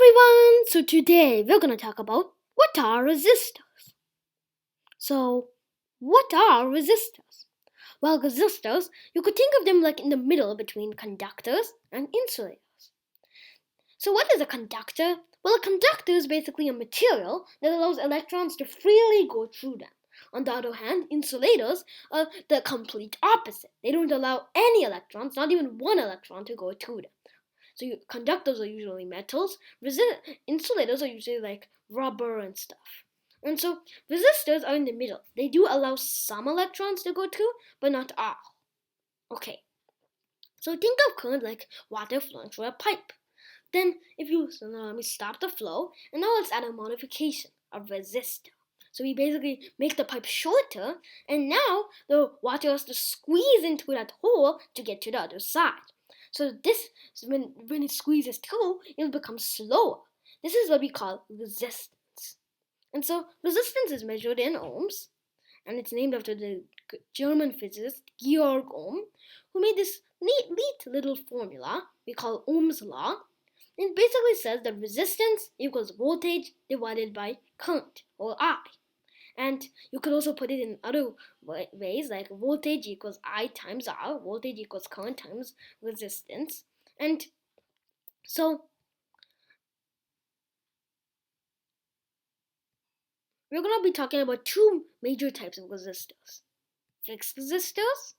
everyone! So today we're going to talk about what are resistors. So, what are resistors? Well, resistors, you could think of them like in the middle between conductors and insulators. So, what is a conductor? Well, a conductor is basically a material that allows electrons to freely go through them. On the other hand, insulators are the complete opposite. They don't allow any electrons, not even one electron, to go through them. So conductors are usually metals. Insulators are usually like rubber and stuff. And so resistors are in the middle. They do allow some electrons to go through, but not all. Okay. So think of current like water flowing through a pipe. Then let me stop the flow, and now let's add a modification, a resistor. So we basically make the pipe shorter, and now the water has to squeeze into that hole to get to the other side. So this, when it squeezes through, it'll become slower. This is what we call resistance. And so resistance is measured in ohms, and it's named after the German physicist Georg Ohm, who made this neat little formula we call Ohm's Law. It basically says that resistance equals voltage divided by current, or I. And you could also put it in other ways, like voltage equals I times R, voltage equals current times resistance. And so we're going to be talking about two major types of resistors: fixed resistors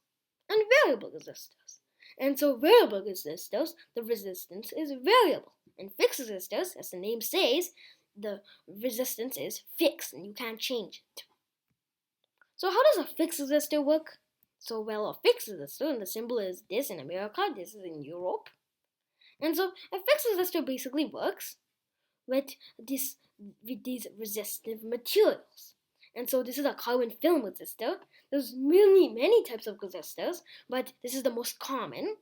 and variable resistors. And so variable resistors, the resistance is variable. And fixed resistors, as the name says, the resistance is fixed and you can't change it. So how does a fixed resistor work? So, well, a fixed resistor, and the symbol is this in America, this is in Europe. And so a fixed resistor basically works with these resistive materials. And so this is a carbon film resistor. There's many types of resistors, but this is the most common.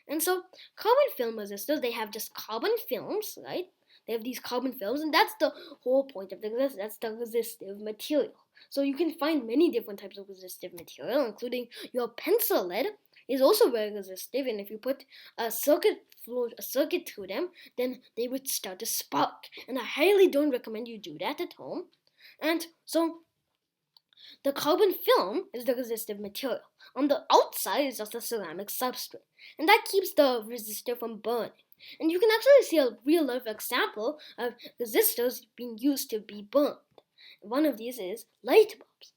And so carbon film resistors, they have just carbon films, right? They have these carbon films, and that's the whole point of the resistor. That's the resistive material. So you can find many different types of resistive material, including your pencil lead is also very resistive, and if you put a circuit through them, then they would start to spark. And I highly don't recommend you do that at home. And so the carbon film is the resistive material. On the outside is just a ceramic substrate, and that keeps the resistor from burning. And you can actually see a real-life example of resistors being used to be burned. One of these is light bulbs.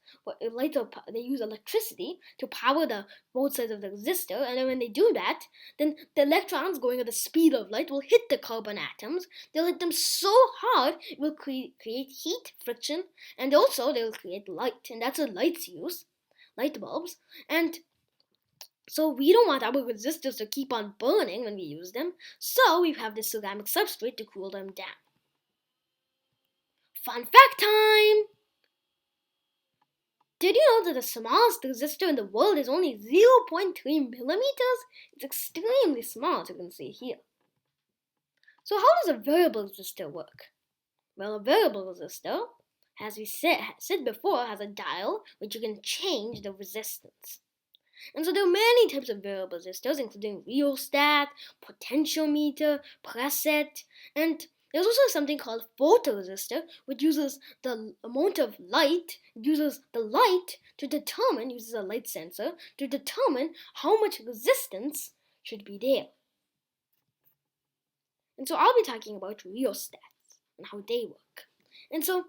They use electricity to power the both sides of the resistor, and then when they do that, then the electrons going at the speed of light will hit the carbon atoms. They'll hit them so hard it will create heat, friction, and also they will create light, and that's what lights use, light bulbs. And so we don't want our resistors to keep on burning when we use them, so we have this ceramic substrate to cool them down. Fun fact time! Did you know that the smallest resistor in the world is only 0.3 millimeters? It's extremely small, as you can see here. So how does a variable resistor work? Well, a variable resistor, as we said before, has a dial which you can change the resistance. And so there are many types of variable resistors, including rheostat, potentiometer, preset, and there's also something called photoresistor, which uses the amount of light, uses a light sensor to determine how much resistance should be there. And so I'll be talking about rheostats and how they work. And so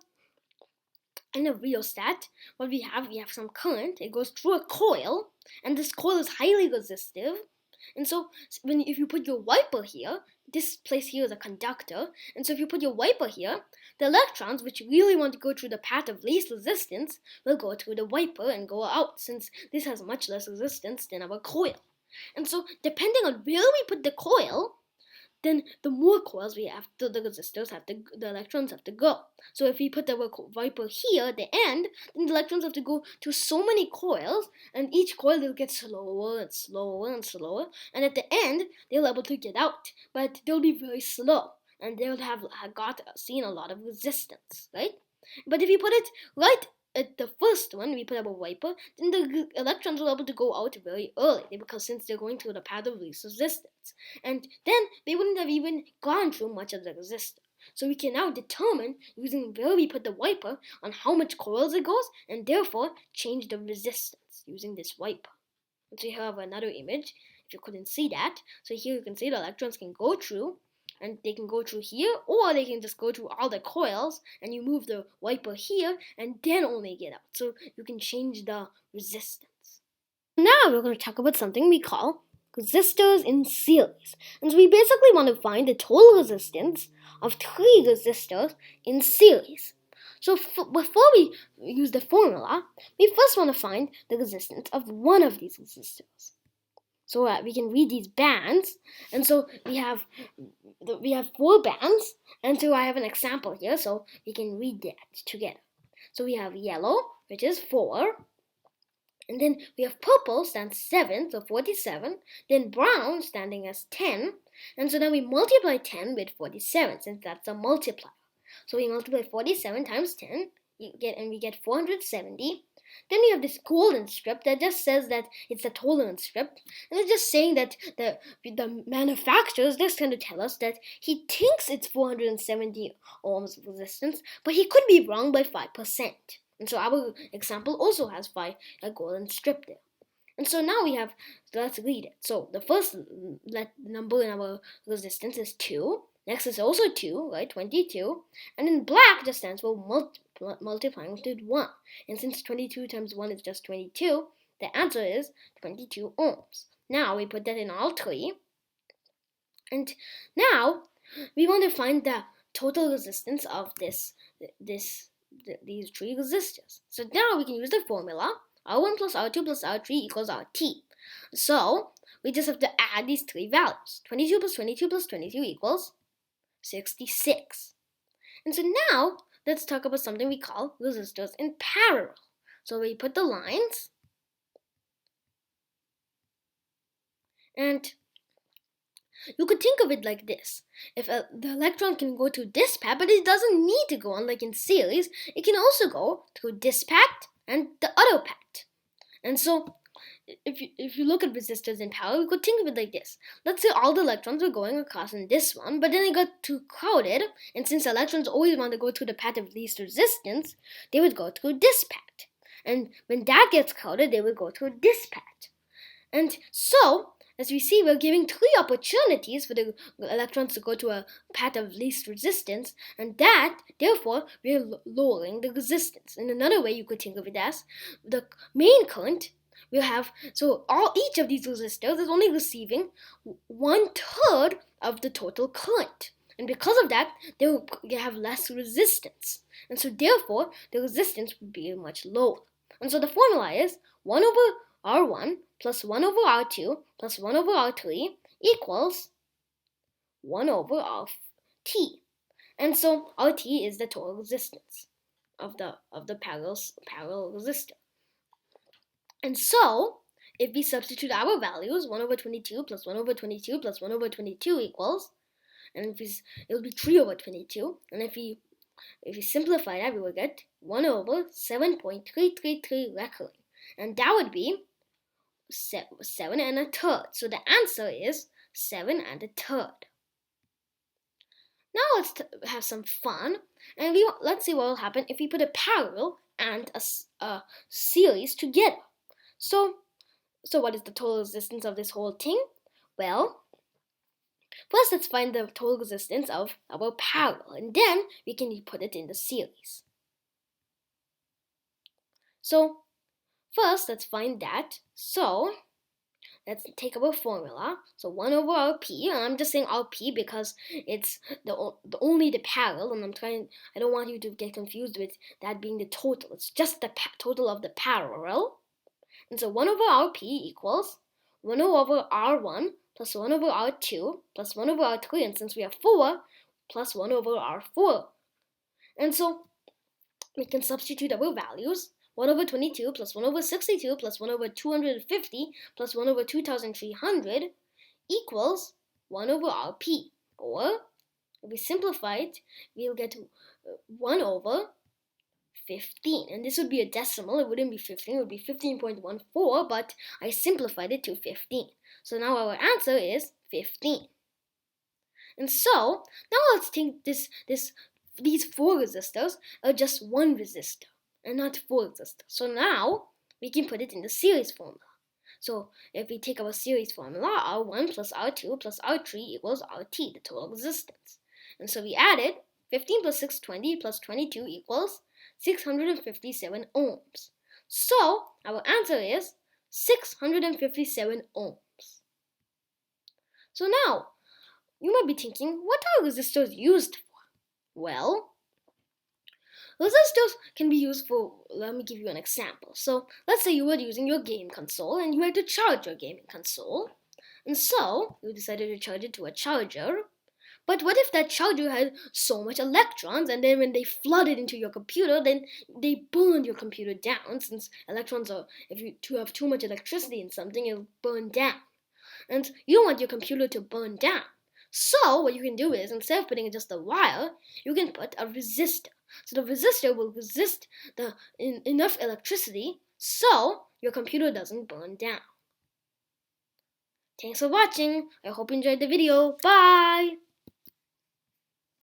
in a rheostat, what we have some current. It goes through a coil, and this coil is highly resistive. And so if you put your wiper here, this place here is a conductor, and so if you put your wiper here, the electrons, which really want to go through the path of least resistance, will go through the wiper and go out, since this has much less resistance than our coil. And so depending on where we put the coil, then the more coils we have, the electrons have to go. So if we put the wiper here at the end, then the electrons have to go to so many coils, and each coil will get slower and slower and slower, and at the end, they'll be able to get out, but they'll be very slow, and they'll have seen a lot of resistance, right? But if you put it right at the first one, we put up a wiper, then the electrons will be able to go out very early, because since they're going through the path of least resistance. And then they wouldn't have even gone through much of the resistor. So we can now determine using where we put the wiper on how much coils it goes, and therefore change the resistance using this wiper. And so you have another image if you couldn't see that. So here you can see the electrons can go through, and they can go through here, or they can just go through all the coils, and you move the wiper here and then only get out. So you can change the resistance. Now we're going to talk about something we call resistors in series. And so we basically want to find the total resistance of 3 resistors in series. So before we use the formula, we first want to find the resistance of one of these resistors. So we can read these bands, and so we have 4 bands, and so I have an example here, so we can read that together. So we have yellow, which is 4, and then we have purple stands 7, so 47, then brown standing as 10, and so then we multiply 10 with 47, since that's a multiplier. So we multiply 47 times 10, we get 470. Then we have this golden strip that just says that it's a tolerance strip, and it's just saying that the manufacturer is just going to tell us that he thinks it's 470 ohms resistance, but he could be wrong by 5%. And so our example also has a golden strip there. And so now let's read it. So the first number in our resistance is 2. Next is also 2, right? 22. And then black just stands for multiplying with 1. And since 22 times 1 is just 22, the answer is 22 ohms. Now we put that in all 3. And now we want to find the total resistance of these 3 resistors. So now we can use the formula R1 plus R2 plus R3 equals RT. So we just have to add these 3 values. 22 plus 22 plus 22 equals 66. And so now let's talk about something we call resistors in parallel. So we put the lines, and you could think of it like this. If the electron can go through this path, but it doesn't need to go on like in series, it can also go through this path and the other path. And so if you look at resistors in parallel, you could think of it like this. Let's say all the electrons were going across in this one, but then it got too crowded, and since electrons always want to go through the path of least resistance, they would go through this path. And when that gets crowded, they would go through this path. And so, as we see, we're giving 3 opportunities for the electrons to go to a path of least resistance, and that, therefore, we're lowering the resistance. In another way, you could think of it as the main current will have, so each of these resistors is only receiving 1/3 of the total current. And because of that, they will have less resistance. And so therefore, the resistance would be much lower. And so the formula is 1 over R1 plus 1 over R2 plus 1 over R3 equals 1 over RT. And so RT is the total resistance of the parallel resistor. And so, if we substitute our values, 1 over 22 plus 1 over 22 plus 1 over 22 equals, and it will be 3 over 22, and if we simplify that, we will get 1 over 7.333 recurring, and that would be 7 1/3. So the answer is 7 1/3. Now let's have some fun, and let's see what will happen if we put a parallel and a series together. So what is the total resistance of this whole thing? Well, first let's find the total resistance of our parallel, and then we can put it in the series. So first let's find that. So let's take our formula. So 1 over RP, and I'm just saying RP because it's only the parallel, and I don't want you to get confused with that being the total. It's just the total of the parallel. And so 1 over RP equals 1 over R1 plus 1 over R2 plus 1 over R3, and since we have 4, plus 1 over R4. And so we can substitute our values. 1 over 22 plus 1 over 62 plus 1 over 250 plus 1 over 2300 equals 1 over RP. Or, if we simplify it, we'll get 1 over 15. And this would be a decimal. It wouldn't be 15. It would be 15.14, but I simplified it to 15. So now our answer is 15. And so, now let's think these 4 resistors are just one resistor and not 4 resistors. So now we can put it in the series formula. So if we take our series formula, R1 plus R2 plus R3 equals RT, the total resistance. And so we added 15 plus 6, 20 plus 22 equals 657 ohms. So our answer is 657 ohms. So now, you might be thinking, what are resistors used for? Well, resistors can be used for, let me give you an example. So let's say you were using your game console and you had to charge your gaming console. And so you decided to charge it to a charger. But what if that charger had so much electrons, and then when they flooded into your computer, then they burned your computer down, since electrons are, if you have too much electricity in something, it'll burn down. And you don't want your computer to burn down. So what you can do is, instead of putting just a wire, you can put a resistor. So the resistor will resist enough electricity so your computer doesn't burn down. Thanks for watching. I hope you enjoyed the video. Bye!